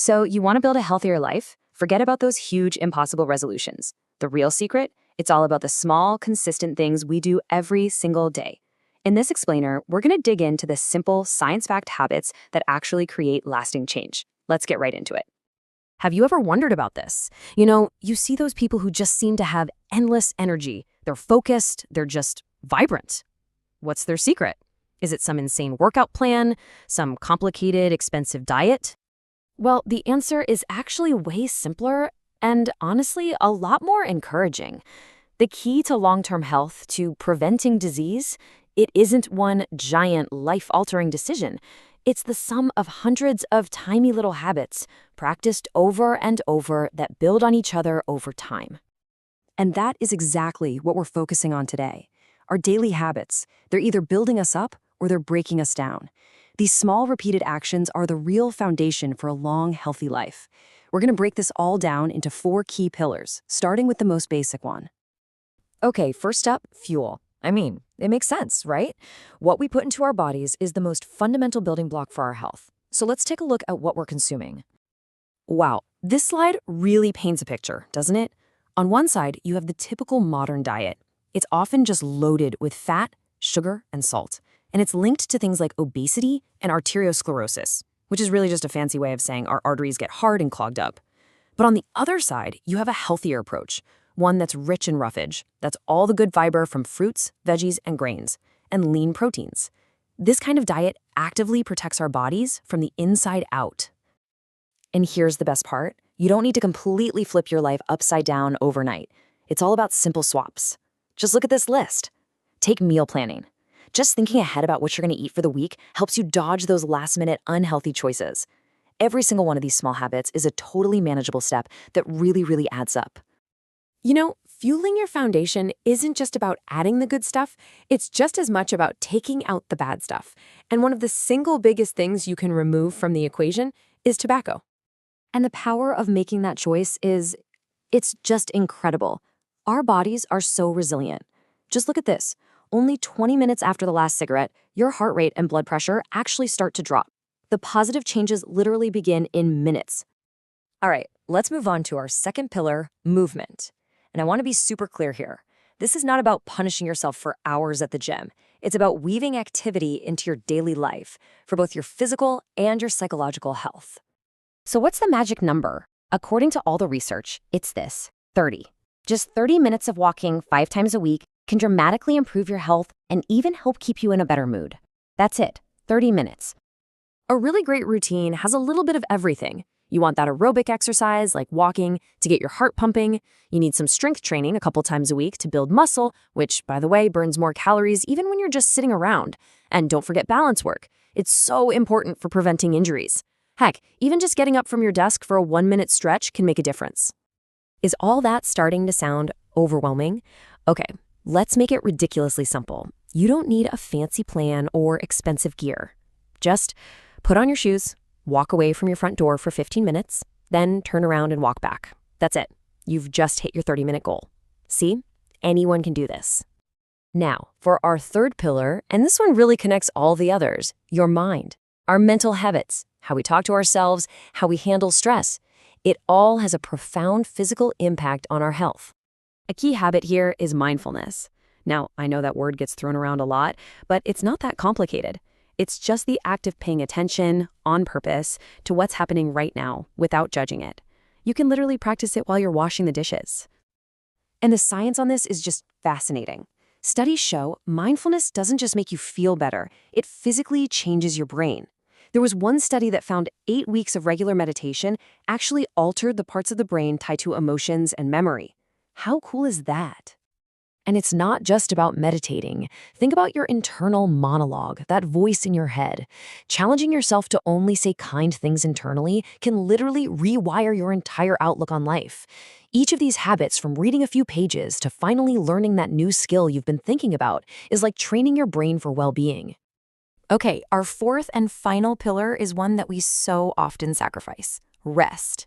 So you want to build a healthier life? Forget about those huge, impossible resolutions. The real secret? It's all about the small, consistent things we do every single day. In this explainer, we're going to dig into the simple, science-backed habits that actually create lasting change. Let's get right into it. Have you ever wondered about this? You see those people who just seem to have endless energy. They're focused, they're just vibrant. What's their secret? Is it some insane workout plan? Some complicated, expensive diet? Well, the answer is actually way simpler and honestly a lot more encouraging. The key to long-term health, to preventing disease, it isn't one giant life-altering decision. It's the sum of hundreds of tiny little habits practiced over and over that build on each other over time. And that is exactly what we're focusing on today. Our daily habits, they're either building us up or they're breaking us down. These small, repeated actions are the real foundation for a long, healthy life. We're going to break this all down into 4 key pillars, starting with the most basic one. Okay, first up, fuel. It makes sense, right? What we put into our bodies is the most fundamental building block for our health. So let's take a look at what we're consuming. Wow, this slide really paints a picture, doesn't it? On one side, you have the typical modern diet. It's often just loaded with fat, sugar, and salt. And it's linked to things like obesity and arteriosclerosis, which is really just a fancy way of saying our arteries get hard and clogged up. But on the other side, you have a healthier approach, one that's rich in roughage. That's all the good fiber from fruits, veggies, and grains, and lean proteins. This kind of diet actively protects our bodies from the inside out. And here's the best part. You don't need to completely flip your life upside down overnight. It's all about simple swaps. Just look at this list. Take meal planning. Just thinking ahead about what you're going to eat for the week helps you dodge those last-minute unhealthy choices. Every single one of these small habits is a totally manageable step that really adds up. Fueling your foundation isn't just about adding the good stuff, it's just as much about taking out the bad stuff. And one of the single biggest things you can remove from the equation is tobacco. And the power of making that choice it's just incredible. Our bodies are so resilient. Just look at this. Only 20 minutes after the last cigarette, your heart rate and blood pressure actually start to drop. The positive changes literally begin in minutes. All right, let's move on to our second pillar, movement. And I want to be super clear here. This is not about punishing yourself for hours at the gym. It's about weaving activity into your daily life for both your physical and your psychological health. So what's the magic number? According to all the research, it's this, 30. Just 30 minutes of walking 5 times a week can dramatically improve your health and even help keep you in a better mood. That's it, 30 minutes. A really great routine has a little bit of everything. You want that aerobic exercise like walking to get your heart pumping. You need some strength training a couple times a week to build muscle, which, by the way, burns more calories even when you're just sitting around. And don't forget balance work. It's so important for preventing injuries. Heck, even just getting up from your desk for a 1-minute stretch can make a difference. Is all that starting to sound overwhelming? Okay, let's make it ridiculously simple. You don't need a fancy plan or expensive gear. Just put on your shoes, walk away from your front door for 15 minutes, then turn around and walk back. That's it. You've just hit your 30-minute goal. See? Anyone can do this. Now, for our third pillar, and this one really connects all the others, your mind, our mental habits, how we talk to ourselves, how we handle stress. It all has a profound physical impact on our health. A key habit here is mindfulness. Now, I know that word gets thrown around a lot, but it's not that complicated. It's just the act of paying attention, on purpose, to what's happening right now without judging it. You can literally practice it while you're washing the dishes. And the science on this is just fascinating. Studies show mindfulness doesn't just make you feel better, it physically changes your brain. There was one study that found 8 weeks of regular meditation actually altered the parts of the brain tied to emotions and memory. How cool is that? And it's not just about meditating. Think about your internal monologue, that voice in your head. Challenging yourself to only say kind things internally can literally rewire your entire outlook on life. Each of these habits, from reading a few pages to finally learning that new skill you've been thinking about, is like training your brain for well-being. Okay, our fourth and final pillar is one that we so often sacrifice: rest.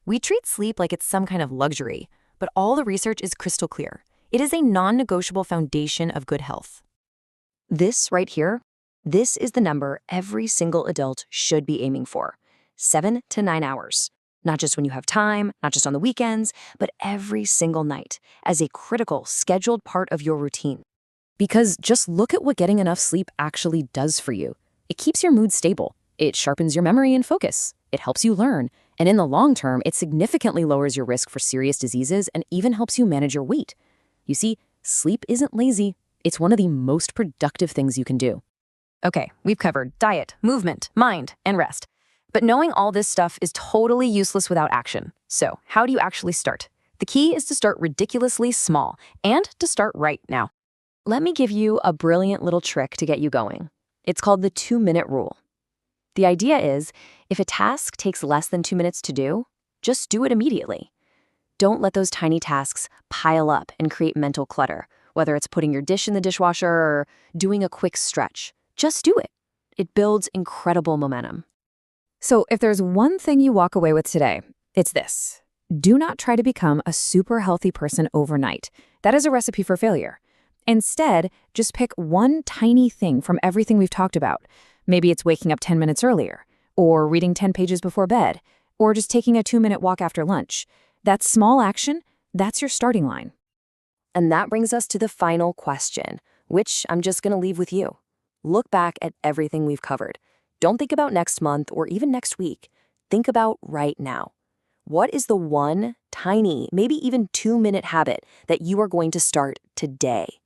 We treat sleep like it's some kind of luxury, but all the research is crystal clear. It is a non-negotiable foundation of good health. This right here, this is the number every single adult should be aiming for. 7 to 9 hours. Not just when you have time, not just on the weekends, but every single night as a critical, scheduled part of your routine. Because just look at what getting enough sleep actually does for you. It keeps your mood stable. It sharpens your memory and focus. It helps you learn. And in the long term, it significantly lowers your risk for serious diseases and even helps you manage your weight. You see, sleep isn't lazy. It's one of the most productive things you can do. Okay, we've covered diet, movement, mind, and rest. But knowing all this stuff is totally useless without action. So, how do you actually start? The key is to start ridiculously small and to start right now. Let me give you a brilliant little trick to get you going. It's called the 2-minute rule. The idea is, if a task takes less than 2 minutes to do, just do it immediately. Don't let those tiny tasks pile up and create mental clutter, whether it's putting your dish in the dishwasher or doing a quick stretch. Just do it. It builds incredible momentum. So if there's one thing you walk away with today, it's this. Do not try to become a super healthy person overnight. That is a recipe for failure. Instead, just pick one tiny thing from everything we've talked about. Maybe it's waking up 10 minutes earlier, or reading 10 pages before bed, or just taking a 2-minute walk after lunch. That small action, that's your starting line. And that brings us to the final question, which I'm just going to leave with you. Look back at everything we've covered. Don't think about next month or even next week. Think about right now. What is the one tiny, maybe even 2-minute habit that you are going to start today?